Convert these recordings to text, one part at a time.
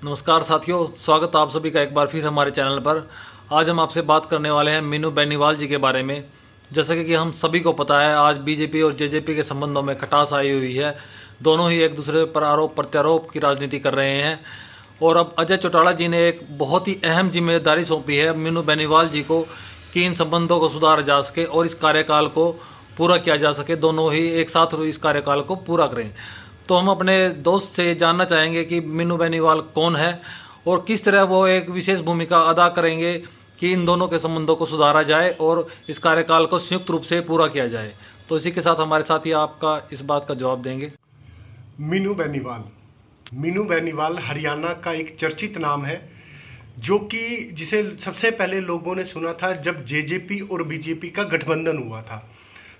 नमस्कार साथियों, स्वागत आप सभी का एक बार फिर हमारे चैनल पर। आज हम आपसे बात करने वाले हैं मीनू बेनीवाल जी के बारे में। जैसा कि हम सभी को पता है, आज बीजेपी और जेजेपी के संबंधों में खटास आई हुई है। दोनों ही एक दूसरे पर आरोप प्रत्यारोप की राजनीति कर रहे हैं और अब अजय चौटाला जी ने एक बहुत ही अहम जिम्मेदारी सौंपी है मीनू बेनीवाल जी को कि इन संबंधों को सुधारा जा सके और इस कार्यकाल को पूरा किया जा सके। दोनों ही एक साथ इस कार्यकाल को पूरा करें। तो हम अपने दोस्त से जानना चाहेंगे कि मीनू बेनीवाल कौन है और किस तरह वो एक विशेष भूमिका अदा करेंगे कि इन दोनों के संबंधों को सुधारा जाए और इस कार्यकाल को संयुक्त रूप से पूरा किया जाए। तो इसी के साथ हमारे साथी आपका इस बात का जवाब देंगे। मीनू बेनीवाल हरियाणा का एक चर्चित नाम है, जो कि जिसे सबसे पहले लोगों ने सुना था जब जेजेपी और बीजेपी का गठबंधन हुआ था।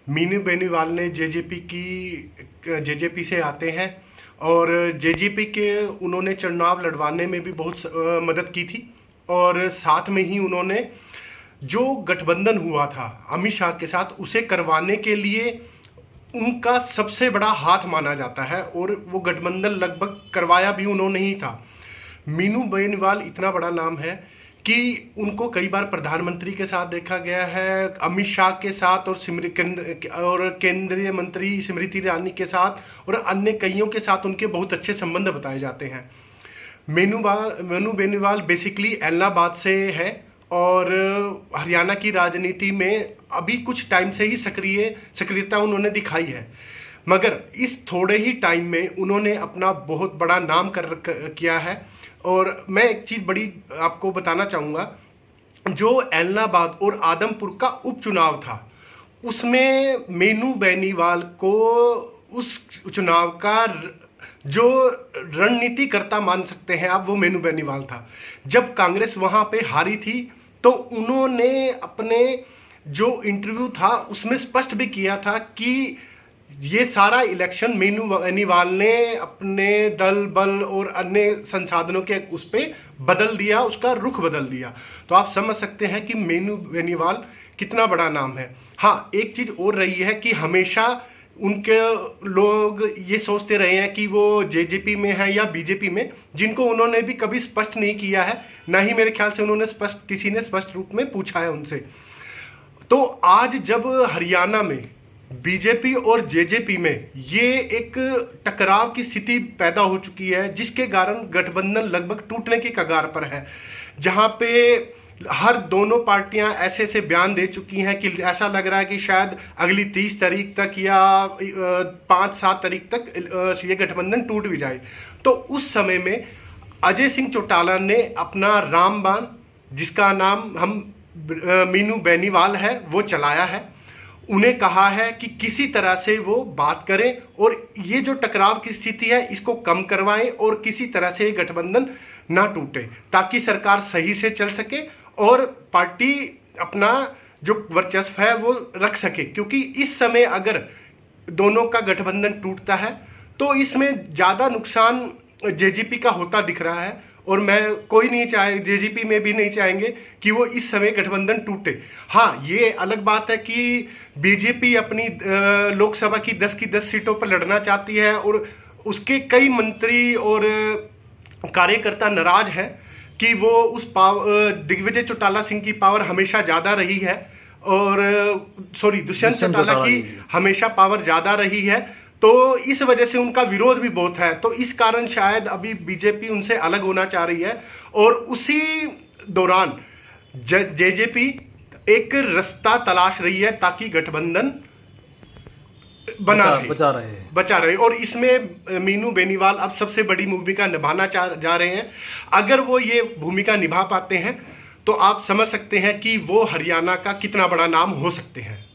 मीनू बेनीवाल ने जेजेपी से आते हैं और जेजेपी के उन्होंने चुनाव लड़वाने में भी बहुत मदद की थी और साथ में ही उन्होंने जो गठबंधन हुआ था अमित शाह के साथ, उसे करवाने के लिए उनका सबसे बड़ा हाथ माना जाता है और वो गठबंधन लगभग करवाया भी उन्होंने ही था। मीनू बेनीवाल इतना बड़ा नाम है कि उनको कई बार प्रधानमंत्री के साथ देखा गया है, अमित शाह के साथ और केंद्रीय मंत्री स्मृति ईरानी के साथ और अन्य कईयों के साथ उनके बहुत अच्छे संबंध बताए जाते हैं। मीनू बेनीवाल बेसिकली इलाहाबाद से है और हरियाणा की राजनीति में अभी कुछ टाइम से ही सक्रियता उन्होंने दिखाई है, मगर इस थोड़े ही टाइम में उन्होंने अपना बहुत बड़ा नाम किया है। और मैं एक चीज़ बड़ी आपको बताना चाहूँगा, जो इलाहाबाद और आदमपुर का उपचुनाव था उसमें मीनू बेनीवाल को उस चुनाव का जो रणनीतिकर्ता मान सकते हैं आप, वो मीनू बेनीवाल था। जब कांग्रेस वहाँ पे हारी थी तो उन्होंने अपने जो इंटरव्यू था उसमें स्पष्ट भी किया था कि ये सारा इलेक्शन मीनू बेनीवाल ने अपने दल बल और अन्य संसाधनों के उस पर बदल दिया, उसका रुख बदल दिया। तो आप समझ सकते हैं कि मीनू बेनीवाल कितना बड़ा नाम है। हाँ, एक चीज़ और रही है कि हमेशा उनके लोग ये सोचते रहे हैं कि वो जेजेपी में है या बीजेपी में, जिनको उन्होंने भी कभी स्पष्ट नहीं किया है, ना ही मेरे ख्याल से उन्होंने किसी ने स्पष्ट रूप में पूछा है उनसे। तो आज जब हरियाणा में बीजेपी और जेजेपी में ये एक टकराव की स्थिति पैदा हो चुकी है, जिसके कारण गठबंधन लगभग टूटने की कगार पर है, जहां पे हर दोनों पार्टियां ऐसे ऐसे बयान दे चुकी हैं कि ऐसा लग रहा है कि शायद अगली 30 तारीख तक या 5-7 तारीख तक ये गठबंधन टूट भी जाए। तो उस समय में अजय सिंह चौटाला ने अपना रामबाण, जिसका नाम हम मीनू बेनीवाल है, वो चलाया है। उन्हें कहा है कि किसी तरह से वो बात करें और ये जो टकराव की स्थिति है इसको कम करवाएं और किसी तरह से ये गठबंधन ना टूटे, ताकि सरकार सही से चल सके और पार्टी अपना जो वर्चस्व है वो रख सके। क्योंकि इस समय अगर दोनों का गठबंधन टूटता है तो इसमें ज़्यादा नुकसान जेजेपी का होता दिख रहा है और कोई नहीं चाहे, जेजेपी में भी नहीं चाहेंगे कि वो इस समय गठबंधन टूटे। हाँ, ये अलग बात है कि बीजेपी अपनी लोकसभा की 10 सीटों पर लड़ना चाहती है और उसके कई मंत्री और कार्यकर्ता नाराज हैं कि वो उस दिग्विजय चौटाला सिंह की पावर हमेशा ज़्यादा रही है और दुष्यंत चौटाला की हमेशा पावर ज़्यादा रही है, तो इस वजह से उनका विरोध भी बहुत है। तो इस कारण शायद अभी बीजेपी उनसे अलग होना चाह रही है और उसी दौरान जेजेपी एक रास्ता तलाश रही है ताकि गठबंधन बचा रहे और इसमें मीनू बेनीवाल अब सबसे बड़ी भूमिका निभाना जा रहे हैं। अगर वो ये भूमिका निभा पाते हैं तो आप समझ सकते हैं कि वो हरियाणा का कितना बड़ा नाम हो सकते हैं।